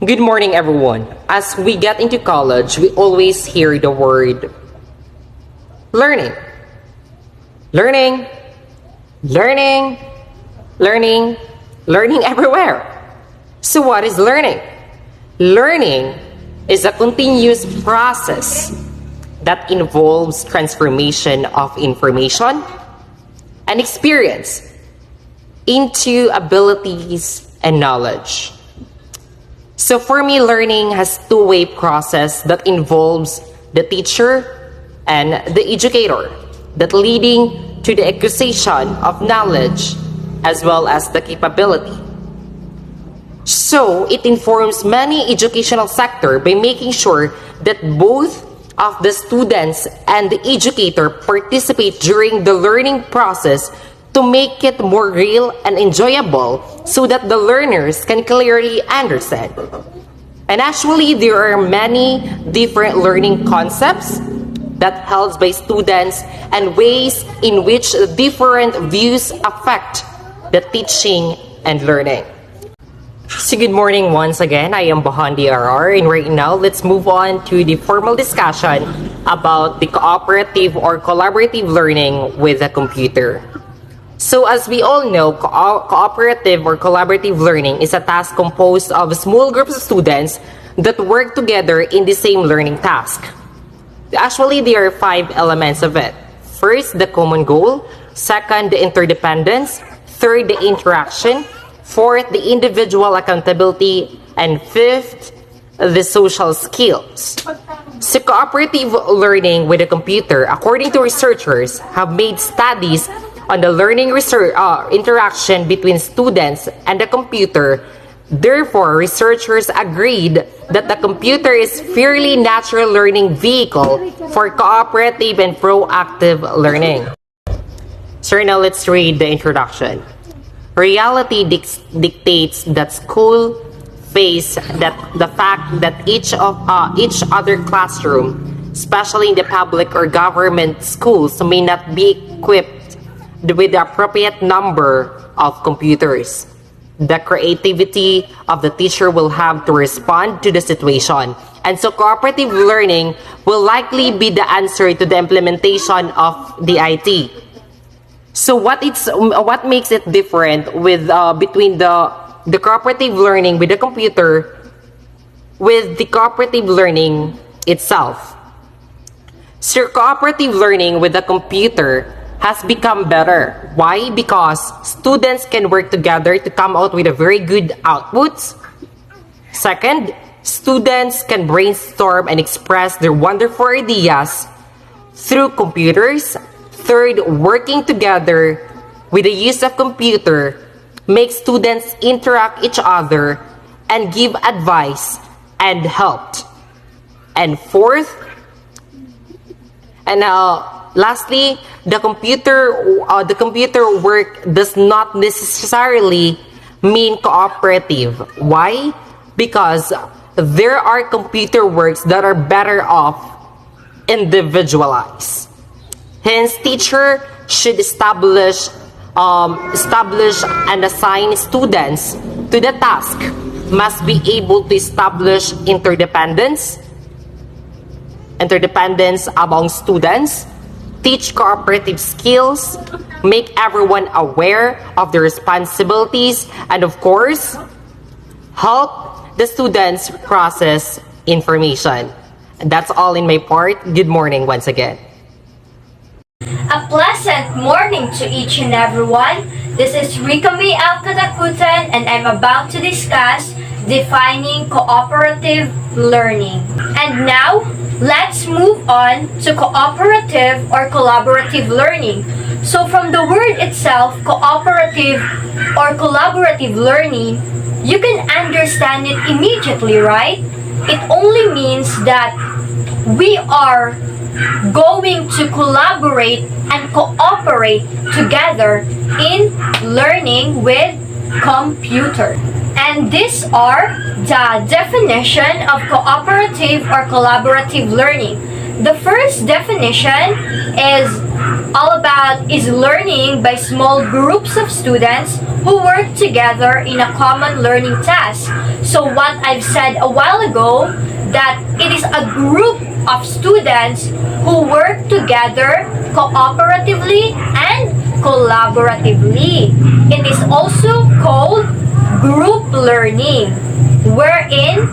Good morning, everyone. As we get into college, we always hear the word learning. Learning, learning, learning, learning everywhere. So what is learning? Learning is a continuous process that involves transformation of information and experience into abilities and knowledge. So for me, learning has two-way process that involves the teacher and the educator, that leading to the acquisition of knowledge as well as the capability. So it informs many educational sector by making sure that both of the students and the educator participate during the learning process to make it more real and enjoyable so that the learners can clearly understand. And actually, there are many different learning concepts that held by students and ways in which different views affect the teaching and learning. So good morning once again. I am Bahandi RR, and right now let's move on to the formal discussion about the cooperative or collaborative learning with a computer. So as we all know, cooperative or collaborative learning is a task composed of small groups of students that work together in the same learning task. Actually, there are 5 elements of it. First, the common goal. Second, the interdependence. Third, the interaction. Fourth, the individual accountability. And fifth, the social skills. So cooperative learning with a computer, according to researchers, have made studies on the learning interaction between students and the computer. Therefore, researchers agreed that the computer is fairly natural learning vehicle for cooperative and proactive learning. So now let's read the introduction. Reality dictates that school face that the fact that each other classroom, especially in the public or government schools, may not be equipped with the appropriate number of computers. The creativity of the teacher will have to respond to the situation. And so cooperative learning will likely be the answer to the implementation of the IT. So what makes it different with between the cooperative learning with the computer with the cooperative learning itself? So cooperative learning with the computer has become better. Why? Because students can work together to come out with a very good outputs. Second, students can brainstorm and express their wonderful ideas through computers. Third, working together with the use of computer makes students interact each other and give advice and help. And fourth, and lastly, the computer work does not necessarily mean cooperative. Why? Because there are computer works that are better off individualized. Hence, teacher should establish and assign students to the task. Must be able to establish interdependence among students, teach cooperative skills, make everyone aware of their responsibilities, and of course, help the students process information. And that's all in my part. Good morning once again. A pleasant morning to each and everyone. This is Rikami Alcatacutan, and I'm about to discuss defining cooperative learning. And now, let's move on to cooperative or collaborative learning. So from the word itself, cooperative or collaborative learning, you can understand it immediately, right? It only means that we are going to collaborate and cooperate together in learning with computer. And these are the definition of cooperative or collaborative learning. The first definition is all about is learning by small groups of students who work together in a common learning task. So what I've said a while ago, that it is a group of students who work together cooperatively and collaboratively. It is also called group learning, wherein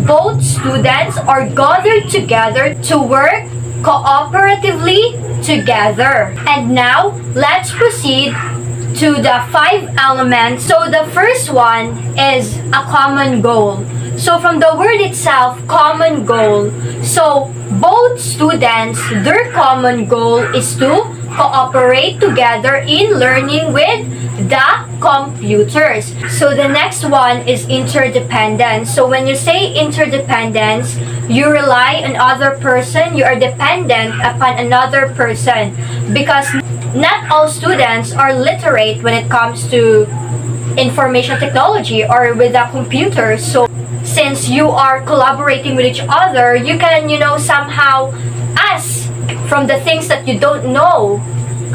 both students are gathered together to work cooperatively together. And now, let's proceed to the 5 elements. So the first one is a common goal. So from the word itself, common goal. So both students, their common goal is to cooperate together in learning with the computers. So the next one is interdependence. So when you say interdependence, you rely on other person, you are dependent upon another person, because not all students are literate when it comes to information technology or with a computer. So since you are collaborating with each other, you can, somehow ask from the things that you don't know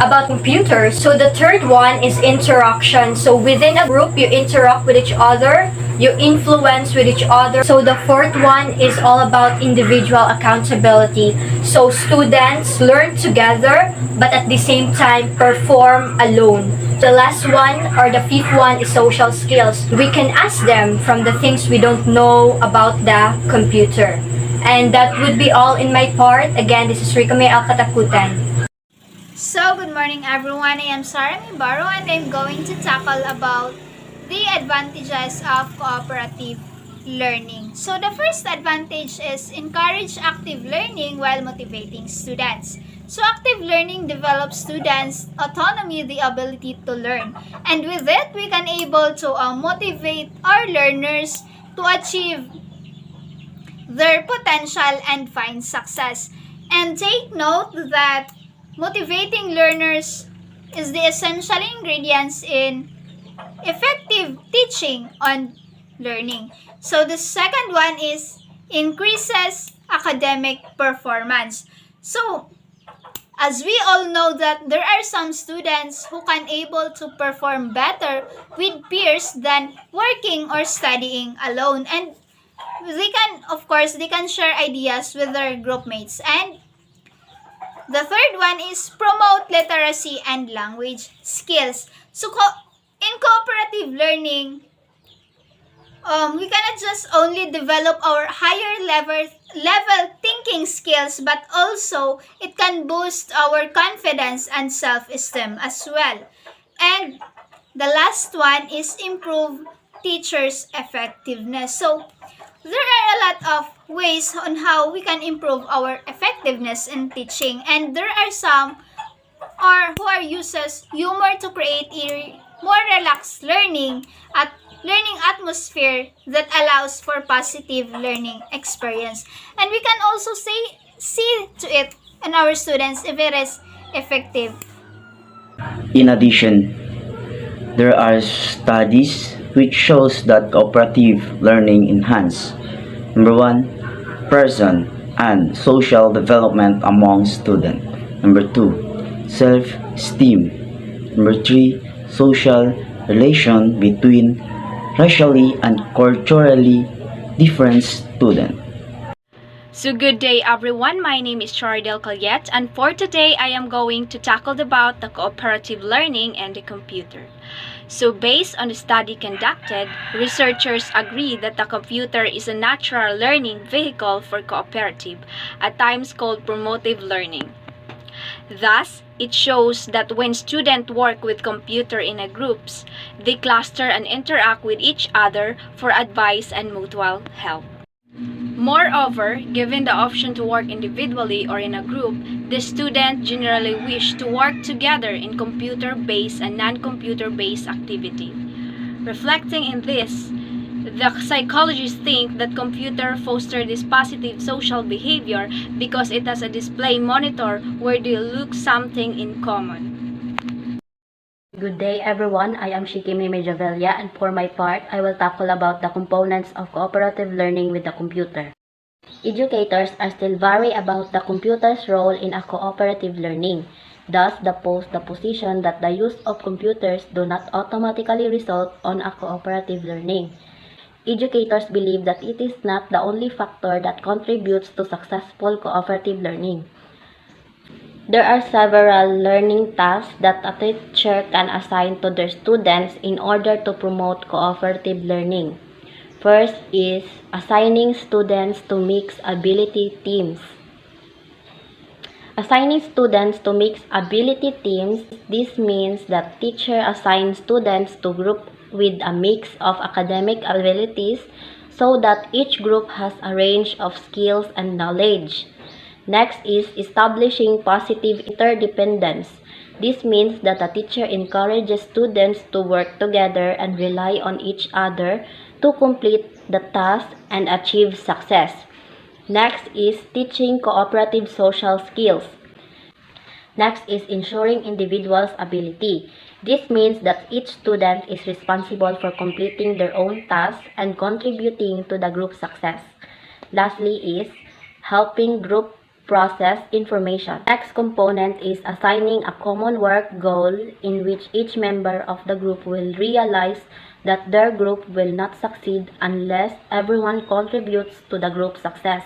about computers. So the third one is interaction. So within a group, you interact with each other, you influence with each other. So the fourth one is all about individual accountability. So students learn together, but at the same time perform alone. The last one, or the fifth one, is social skills. We can ask them from the things we don't know about the computer. And that would be all in my part. Again, this is Rika May Alkatakutan. So, good morning everyone. I am Sarah Mibaro and I'm going to tackle about the advantages of cooperative learning. So, the first advantage is encourage active learning while motivating students. So, active learning develops students' autonomy, the ability to learn. And with it, we can able to motivate our learners to achieve their potential and find success. And take note that motivating learners is the essential ingredients in effective teaching on learning. So the second one is increases academic performance. So as we all know that there are some students who can able to perform better with peers than working or studying alone, and they can share ideas with their group mates. And the third one is promote literacy and language skills. So, in cooperative learning, we cannot just only develop our higher level thinking skills, but also it can boost our confidence and self-esteem as well. And the last one is improve teachers' effectiveness. So, there are a lot of ways on how we can improve our effectiveness in teaching, and there are some who uses humor to create a more relaxed learning atmosphere that allows for positive learning experience. And we can also see to it in our students if it is effective. In addition, there are studies which shows that cooperative learning enhance number 1, person and social development among students. Number 2, self-esteem. Number 3, social relation between racially and culturally different students. So good day everyone, my name is Chardel Calyet, and for today I am going to tackle about the cooperative learning and the computer. So based on the study conducted, researchers agree that the computer is a natural learning vehicle for cooperative, at times called promotive learning. Thus, it shows that when students work with computer in a groups, they cluster and interact with each other for advice and mutual help. Moreover, given the option to work individually or in a group, the students generally wish to work together in computer-based and non-computer-based activity. Reflecting in this, the psychologists think that computer foster this positive social behavior because it has a display monitor where they look something in common. Good day everyone, I am Shikimi Mejavelia, and for my part, I will tackle about the components of cooperative learning with the computer. Educators are still worried about the computer's role in a cooperative learning. Thus, the position that the use of computers do not automatically result on a cooperative learning. Educators believe that it is not the only factor that contributes to successful cooperative learning. There are several learning tasks that a teacher can assign to their students in order to promote cooperative learning. First is assigning students to mixed ability teams. Assigning students to mixed ability teams, this means that teacher assigns students to group with a mix of academic abilities so that each group has a range of skills and knowledge. Next is establishing positive interdependence. This means that a teacher encourages students to work together and rely on each other to complete the task and achieve success. Next is teaching cooperative social skills. Next is ensuring individuals' ability. This means that each student is responsible for completing their own tasks and contributing to the group success. Lastly is helping group process information. Next component is assigning a common work goal in which each member of the group will realize that their group will not succeed unless everyone contributes to the group success.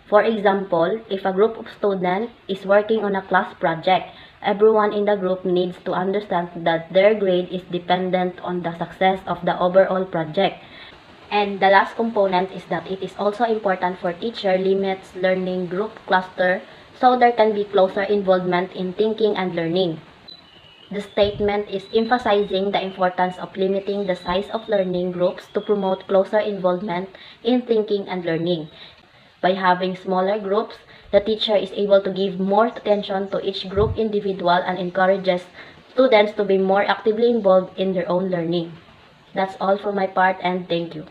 For example, if a group of students is working on a class project, everyone in the group needs to understand that their grade is dependent on the success of the overall project. And the last component is that it is also important for teacher limits learning group cluster so there can be closer involvement in thinking and learning. The statement is emphasizing the importance of limiting the size of learning groups to promote closer involvement in thinking and learning. By having smaller groups, the teacher is able to give more attention to each group individual and encourages students to be more actively involved in their own learning. That's all for my part, and thank you.